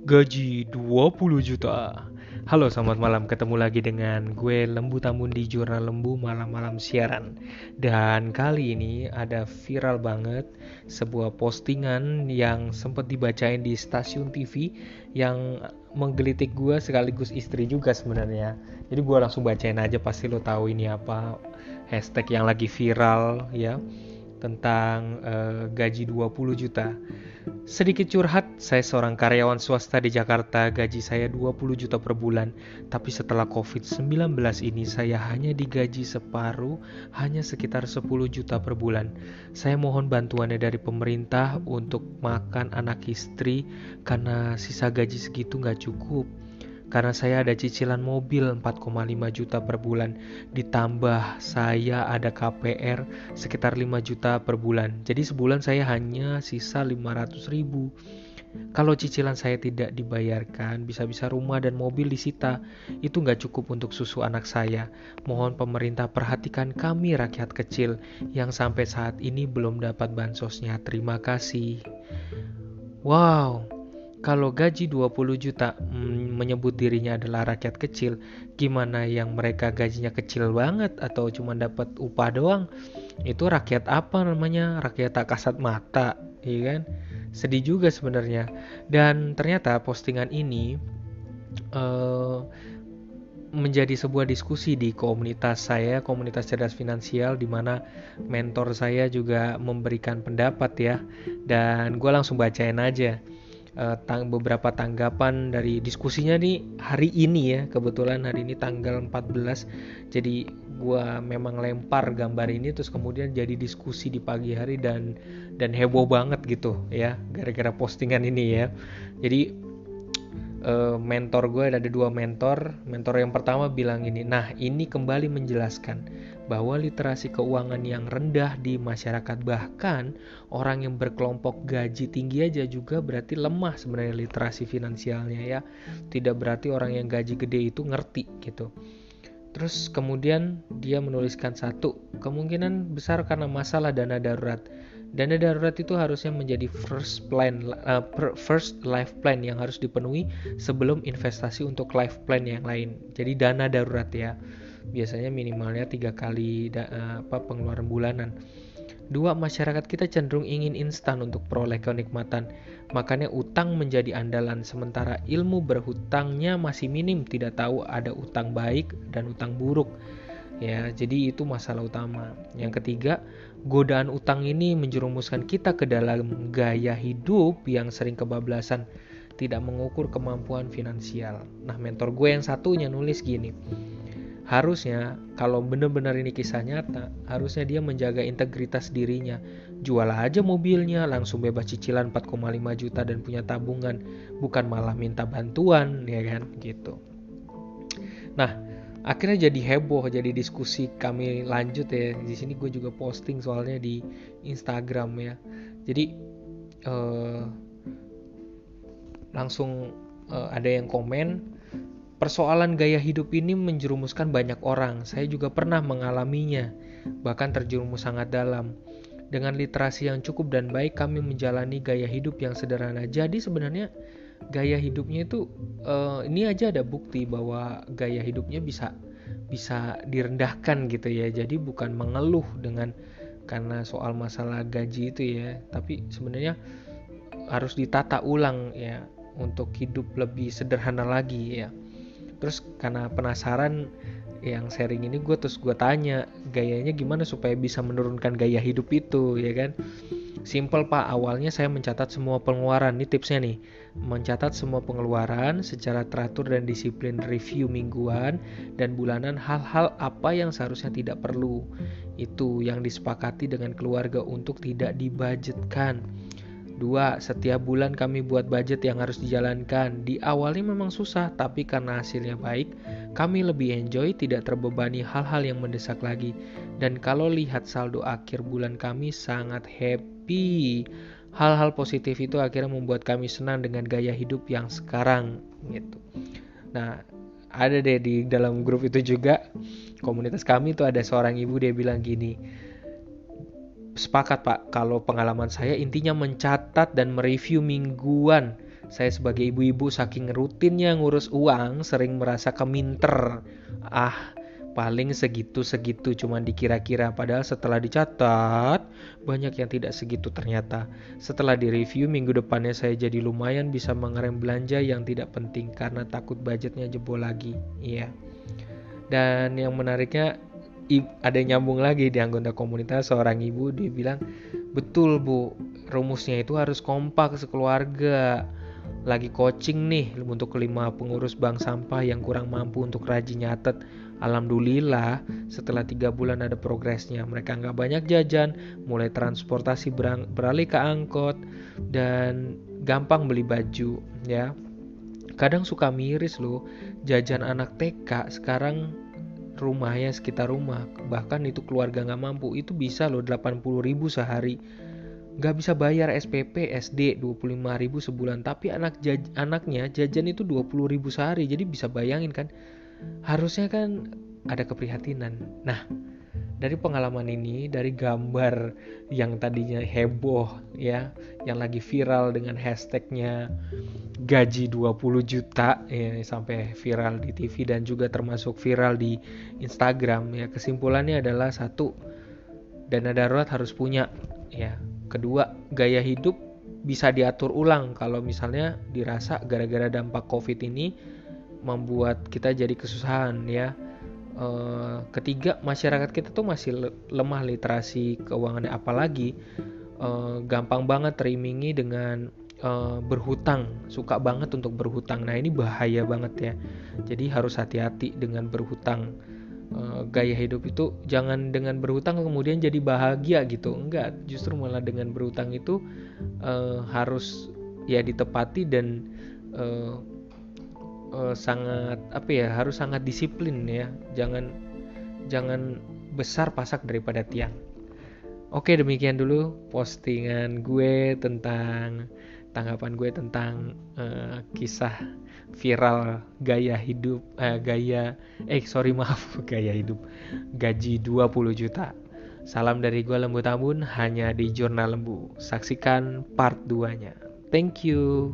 Gaji 20 juta. Halo, selamat malam. Ketemu lagi dengan gue Lembu Tambun di Jurnal Lembu malam-malam siaran. Dan kali ini ada viral banget sebuah postingan yang sempat dibacain di stasiun TV yang menggelitik gue sekaligus istri juga sebenarnya. Jadi gue langsung bacain aja, pasti lo tahu ini apa. Hashtag yang lagi viral ya, tentang gaji 20 juta. Sedikit curhat, saya seorang karyawan swasta di Jakarta, gaji saya 20 juta per bulan. Tapi setelah COVID-19 ini saya hanya digaji separuh, hanya sekitar 10 juta per bulan. Saya mohon bantuannya dari pemerintah untuk makan anak istri karena sisa gaji segitu nggak cukup. Karena saya ada cicilan mobil 4,5 juta per bulan, ditambah saya ada KPR sekitar 5 juta per bulan. Jadi sebulan saya hanya sisa 500 ribu. Kalau cicilan saya tidak dibayarkan, bisa-bisa rumah dan mobil disita. Itu nggak cukup untuk susu anak saya. Mohon pemerintah perhatikan kami rakyat kecil yang sampai saat ini belum dapat bansosnya. Terima kasih. Wow, kalau gaji 20 juta menyebut dirinya adalah rakyat kecil, gimana yang mereka gajinya kecil banget atau cuma dapat upah doang? Itu rakyat apa namanya? Rakyat tak kasat mata, iya kan? Sedih juga sebenarnya. Dan ternyata postingan ini eh, menjadi sebuah diskusi di komunitas saya, komunitas cerdas finansial, di mana mentor saya juga memberikan pendapat ya. Dan gue langsung bacain aja beberapa tanggapan dari diskusinya nih hari ini ya. Kebetulan hari ini tanggal 14. Jadi gua memang lempar gambar ini terus kemudian jadi diskusi di pagi hari dan heboh banget gitu ya gara-gara postingan ini ya. Jadi mentor gue ada dua mentor yang pertama bilang ini, nah ini kembali menjelaskan bahwa literasi keuangan yang rendah di masyarakat, bahkan orang yang berkelompok gaji tinggi aja juga berarti lemah sebenarnya literasi finansialnya ya, tidak berarti orang yang gaji gede itu ngerti gitu. Terus kemudian dia menuliskan satu, kemungkinan besar karena masalah dana darurat. Dana darurat itu harusnya menjadi first life plan yang harus dipenuhi sebelum investasi untuk life plan yang lain. Jadi dana darurat ya, biasanya minimalnya 3 kali pengeluaran bulanan. Dua, masyarakat kita cenderung ingin instan untuk peroleh kenikmatan. Makanya utang menjadi andalan, sementara ilmu berhutangnya masih minim, tidak tahu ada utang baik dan utang buruk. Ya, jadi itu masalah utama. Yang ketiga, godaan utang ini menjerumuskan kita ke dalam gaya hidup yang sering kebablasan, tidak mengukur kemampuan finansial. Nah, mentor gue yang satunya nulis gini, harusnya kalau benar-benar ini kisah nyata, harusnya dia menjaga integritas dirinya. Jual aja mobilnya, langsung bebas cicilan 4,5 juta dan punya tabungan, bukan malah minta bantuan, ya kan, gitu. Nah, akhirnya jadi heboh, jadi diskusi, kami lanjut ya. Di sini gue juga posting soalnya di Instagram ya. Jadi langsung ada yang komen, persoalan gaya hidup ini menjerumuskan banyak orang. Saya juga pernah mengalaminya, bahkan terjerumus sangat dalam. Dengan literasi yang cukup dan baik, kami menjalani gaya hidup yang sederhana. Jadi sebenarnya gaya hidupnya itu ini aja ada bukti bahwa gaya hidupnya bisa direndahkan gitu ya. Jadi bukan mengeluh karena soal masalah gaji itu ya, tapi sebenarnya harus ditata ulang ya untuk hidup lebih sederhana lagi ya. Terus karena penasaran yang sharing ini, gue tanya gayanya gimana supaya bisa menurunkan gaya hidup itu ya kan. Simple pak, awalnya saya mencatat semua pengeluaran. Ini tipsnya nih, mencatat semua pengeluaran secara teratur dan disiplin, review mingguan dan bulanan hal-hal apa yang seharusnya tidak perlu. Itu yang disepakati dengan keluarga untuk tidak dibudgetkan. 2. Setiap bulan kami buat budget yang harus dijalankan. Di awalnya memang susah, tapi karena hasilnya baik, kami lebih enjoy, tidak terbebani hal-hal yang mendesak lagi. Dan kalau lihat saldo akhir bulan kami sangat happy. Hal-hal positif itu akhirnya membuat kami senang dengan gaya hidup yang sekarang gitu. Nah, ada deh di dalam grup itu juga, komunitas kami tuh ada seorang ibu, dia bilang gini, sepakat Pak, kalau pengalaman saya intinya mencatat dan mereview mingguan Saya sebagai ibu-ibu saking rutinnya ngurus uang sering merasa keminter. Paling segitu-segitu cuman dikira-kira, padahal setelah dicatat banyak yang tidak segitu ternyata. Setelah direview minggu depannya saya jadi lumayan bisa mengerem belanja yang tidak penting karena takut budgetnya jebol lagi. Iya. Dan yang menariknya ada yang nyambung lagi di anggota komunitas, seorang ibu dia bilang, "Betul, Bu. Rumusnya itu harus kompak sekeluarga. Lagi coaching nih untuk 5 pengurus bank sampah yang kurang mampu untuk rajin nyatet. Alhamdulillah setelah 3 bulan ada progresnya. Mereka nggak banyak jajan, mulai transportasi beralih ke angkot, dan gampang beli baju ya. Kadang suka miris loh, jajan anak TK sekarang rumahnya sekitar rumah, bahkan itu keluarga nggak mampu, itu bisa loh 80.000 sehari. Nggak bisa bayar SPP SD 25.000 sebulan, tapi anaknya jajan itu 20.000 sehari. Jadi bisa bayangin kan, harusnya kan ada keprihatinan. Nah, dari pengalaman ini, dari gambar yang tadinya heboh ya, yang lagi viral dengan hashtagnya gaji 20 juta ya, sampai viral di TV dan juga termasuk viral di Instagram ya, kesimpulannya adalah satu, dana darurat harus punya ya. Kedua, gaya hidup bisa diatur ulang kalau misalnya dirasa gara-gara dampak COVID ini membuat kita jadi kesusahan ya. Ketiga, masyarakat kita tuh masih lemah literasi keuangan, apalagi gampang banget teriming-imingi dengan berhutang, suka banget untuk berhutang. Nah, ini bahaya banget ya. Jadi harus hati-hati dengan berhutang. Gaya hidup itu jangan dengan berhutang kemudian jadi bahagia gitu, enggak, justru malah dengan berhutang itu harus ya ditepati dan harus sangat disiplin ya, jangan besar pasak daripada tiang. Oke, demikian dulu postingan gue tentang tanggapan gue tentang kisah viral gaya hidup gaya hidup gaji 20 juta. Salam dari gue Lembu Tambun hanya di Jurnal Lembu. Saksikan part 2-nya. Thank you.